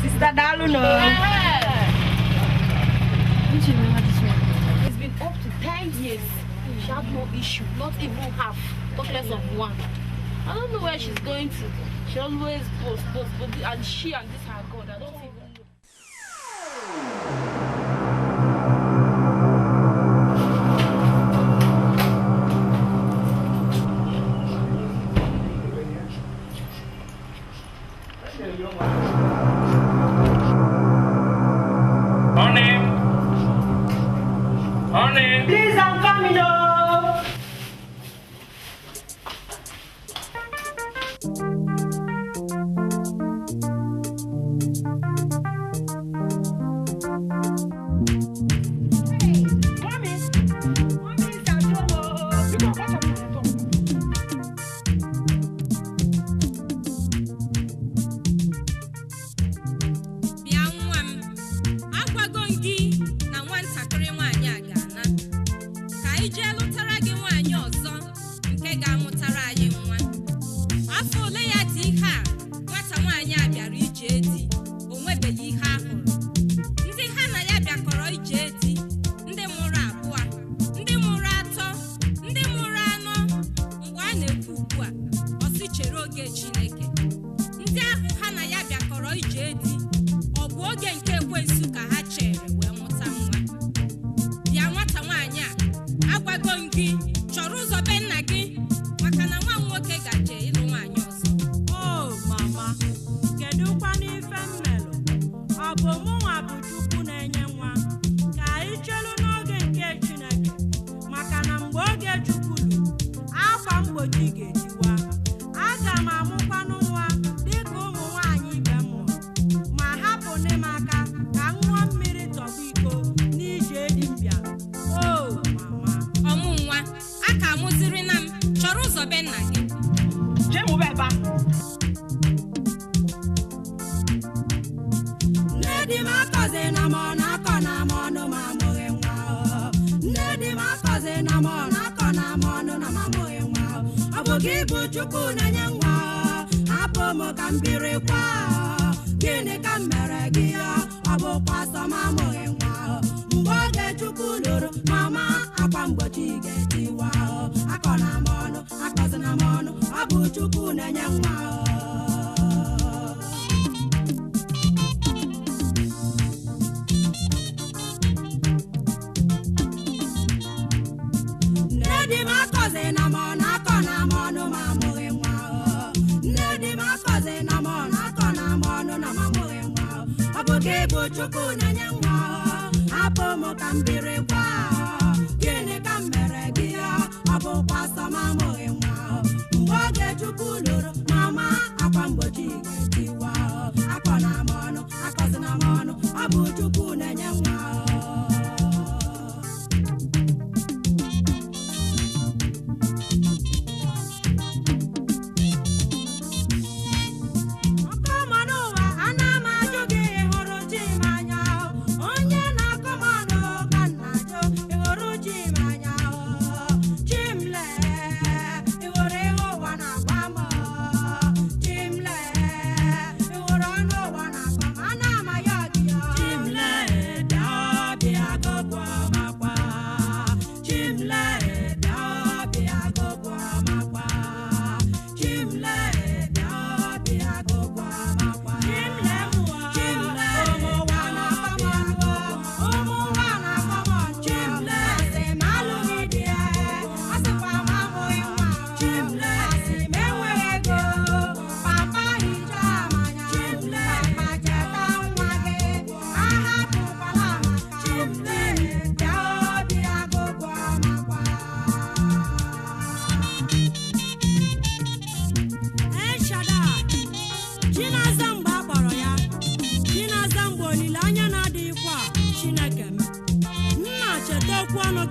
Sister Daluno. Don't you remember this one? It's been up to 10 years. She had no issue, not even half, talk less of one. I don't know where she's going to. She always posts, and she and this her God, I don't even know. Honey, please, I'm coming up.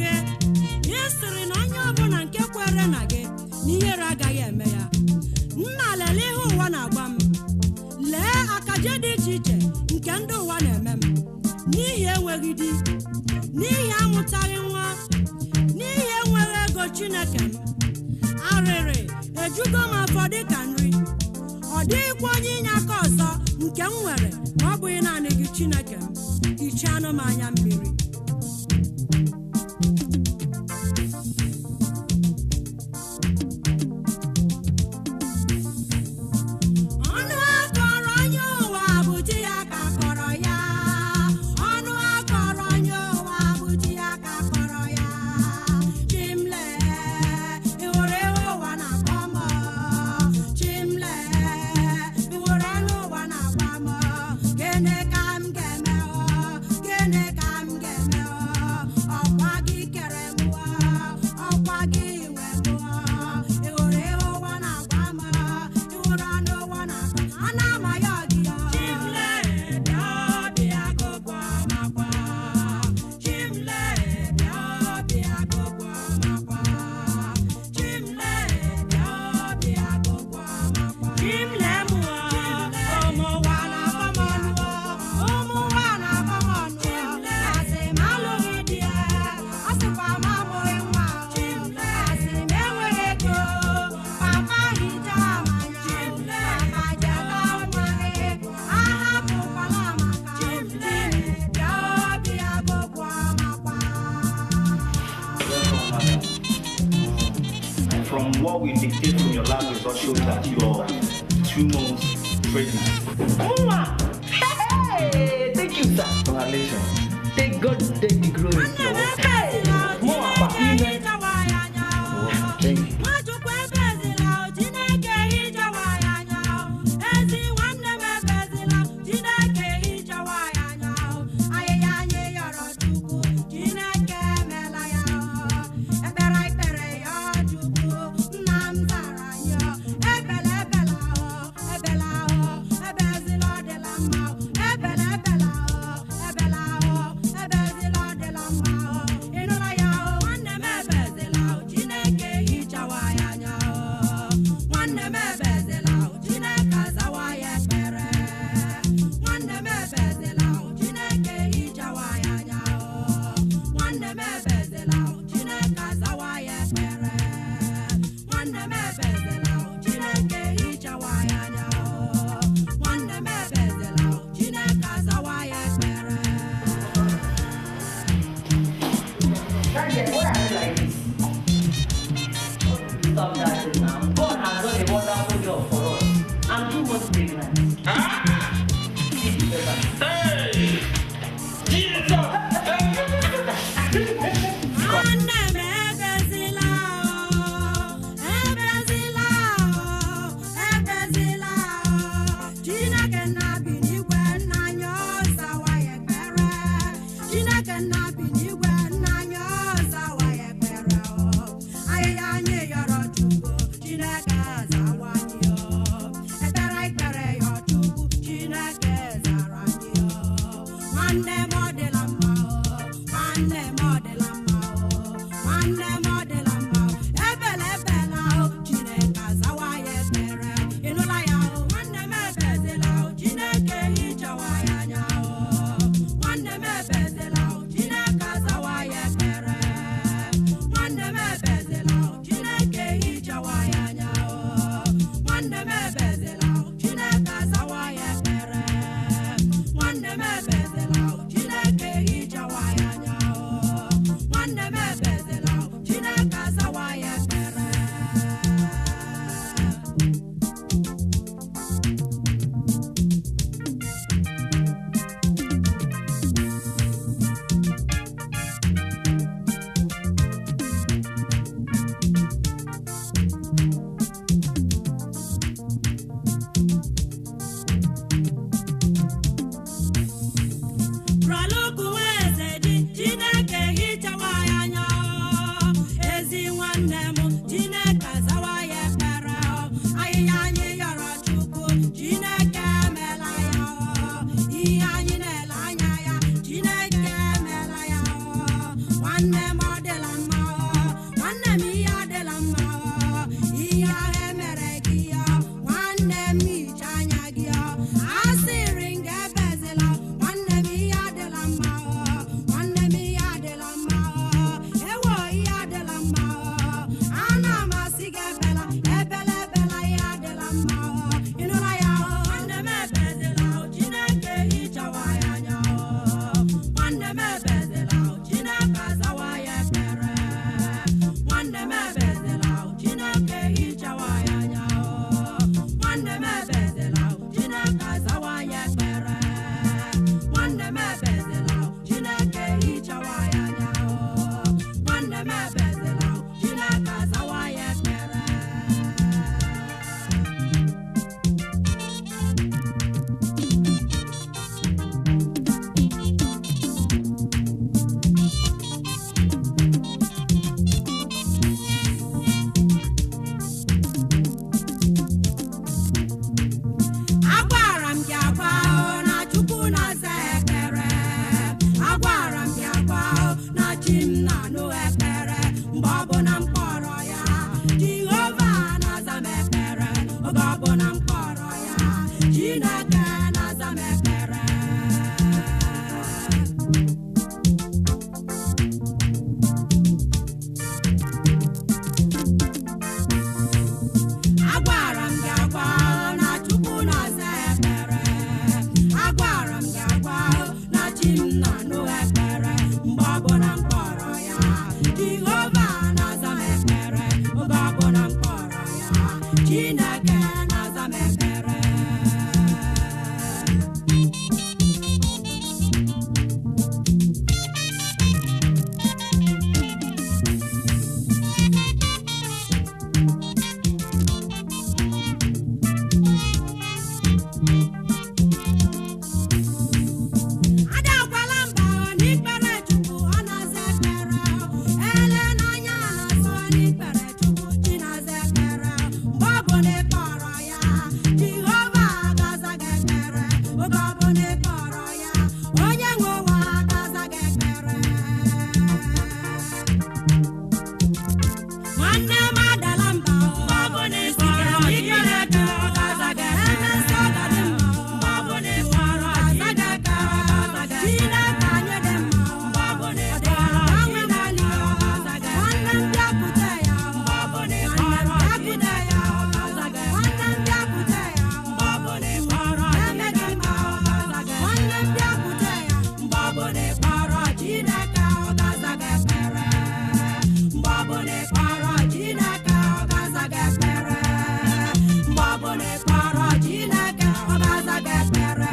gị ịsịrị na onye ọbụla nke kwere na gị n'ihere agaghị eme ya. Nna lele ihe ụwa na-agba m, lee akaje dị iche iche nke ndị ụwa na-eme m, n'ihi enweghị di, n'ihi amụtaghị nwa, n'ihi enweghị ego. Chineke m, arịrị ejugo m afọ dịka nri, ọ dịghịkwa onye inye aka ọzọ nke m nwere ma ọ bụghị naanị gị. Chineke m, hichanụ m anya mmiri. From what we dictate from your lab result shows that you're 2 months pregnant. Hey, thank you, sir. Congratulations. Thank God, take the glory. Thank you. Stop that now. God has done a wonderful job for us. I'm 2 months pregnant. Hey! Jesus! Chineke Chineke na-aza m ekpere. Agwara m gị agwa na Chukwu na-aza ekpere. Agwara m gị agwa na Chi m na-anụ ekpere mgbe ọbụla m kpọrọ ya. Jehova na-aza m ekpere oge ọbụla m kpọrọ ya. Chineke na-aza m ekpere. Adakwala mba n'ikpere Chukwu ọ na-aza ekpere. Ele n'anya na-asọ n'ikpere Chukwu Chi na-aza ekpere mgbe ọ bụ na ị kpọrọ ya. Jehova ga-aza gị ekpere oge ọ bụ na ị kpọrọ ya. Onye nwe ụwa ga-aza gị ekpere. Nwanne m adala mba mgbe ọ bụ na ị kpọrọ ikpere Chukwu ọ ga-aza gị ekpere. Emesịa ọ ga-adị mma mgbe ọ bụ na ị kpọrọ aza gị ekpere. Chineke anyị dị mma mgbe ọ bụ na ị kpọrọ Chineke ọ ga-aza gị ekpere. Nwanne m bịakwute ya mgbe ọ bụ na ị kpọrọ bịakwute ya ọ ga-aza gị ekpere. Nwanne m bịakwute ya mgbe ọ bụ na ị kpọrọ Emeka mma ọ ga-aza gị ekpere. Nwanne m bịakwute ya mgbe ọ bụ na ị kpọrọ Chineke ọ ga-aza gị ekpere. Mgbe ọ bụ na ị kpọrọ Chineke ọ ga-aza gị ekpere. Mgbe ọ bụ na ị kpọrọ Chineke ọ ga-aza gị ekpere.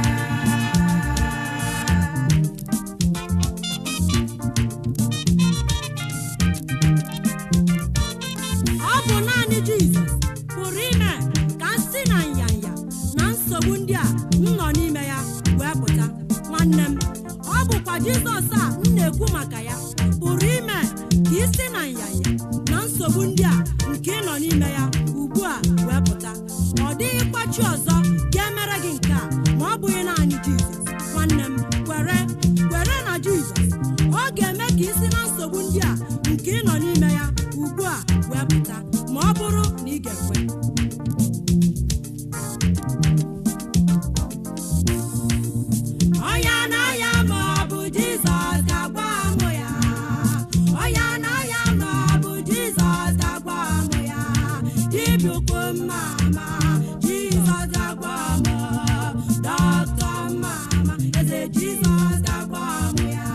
Ọ bụ naanị Jizọs pụrụ ime ka nsị na nyanya na nsogbu ndị a m nọ n'ime ya wee pụta. Nwanne m, ọ bụkwa Jizọs a m na-ekwu maka ya pụrụ ime ka isi na nyanya na nsogbu ndị a nke ị nọ n'ime ya ugbu a wee pụta. Ọ dịghịkwa chi ọzọ ga-emere gị nke a ma ọ bụghị naanị Jizọs. Nwanne m, kwere na Jizọs. Ọ ga-eme ka isi na nsogbu ndị a nke ị nọ n'ime ya ugbu a wee pụta ma ọ bụrụ na ị ga-ekwe. Ọya n'anya ma ọ bụ Jizọs ga-agwa mụ ya. Ọya n'anya ma ọ bụ Jizọs ga-agwa mụ ya. Dibịa ukwu mma ama Jizọs ga-agwa mụ. Dọkịta mma ama eze Jizọs ga-agwa mụ ya.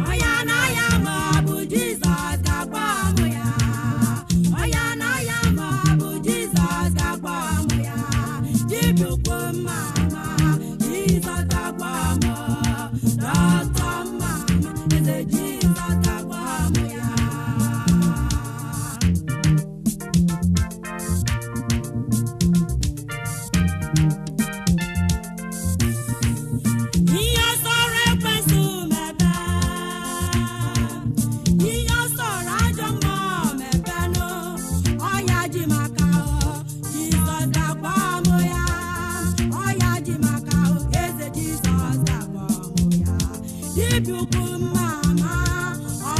Ọya n'anya ma ọ bụ Jizọs ga-agwa mụ ya. Ọya n'anya ma ọ bụ Jizọs ga-agwa mụ ya. Dibịa ukwu mma ama Jizọs ga-agwa mụ. Dọkịta mma ama eze Jizọs ga-agwa mụ ya. Ihe sọrọ ekwensu mebe, ihe sọrọ ajọ mmụọ mebenụ. Ọya ji maka Jizọs ga-agba mụ ya. Ọya ji maka eze Jizọs ga-agba mụ ya. Dibịa ukwu mma ama ọ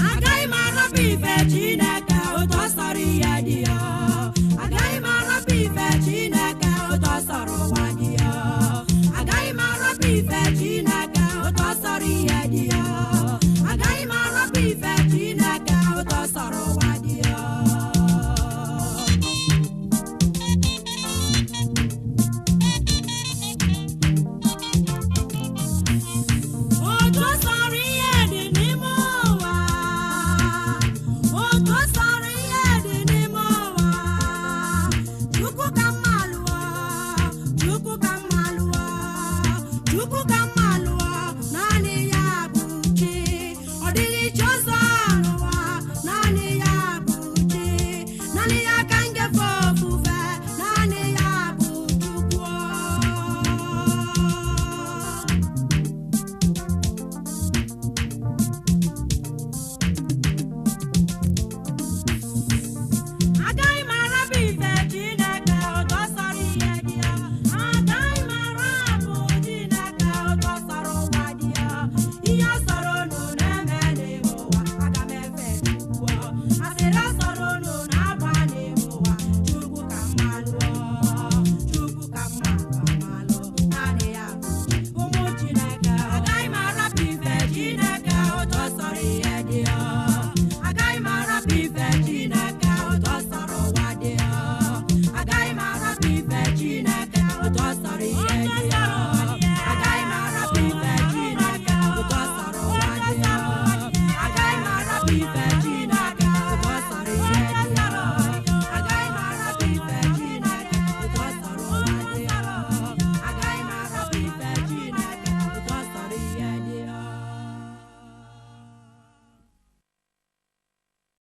Agaghị m arapụ ife Chineke ụtọ sọrọ ihe dị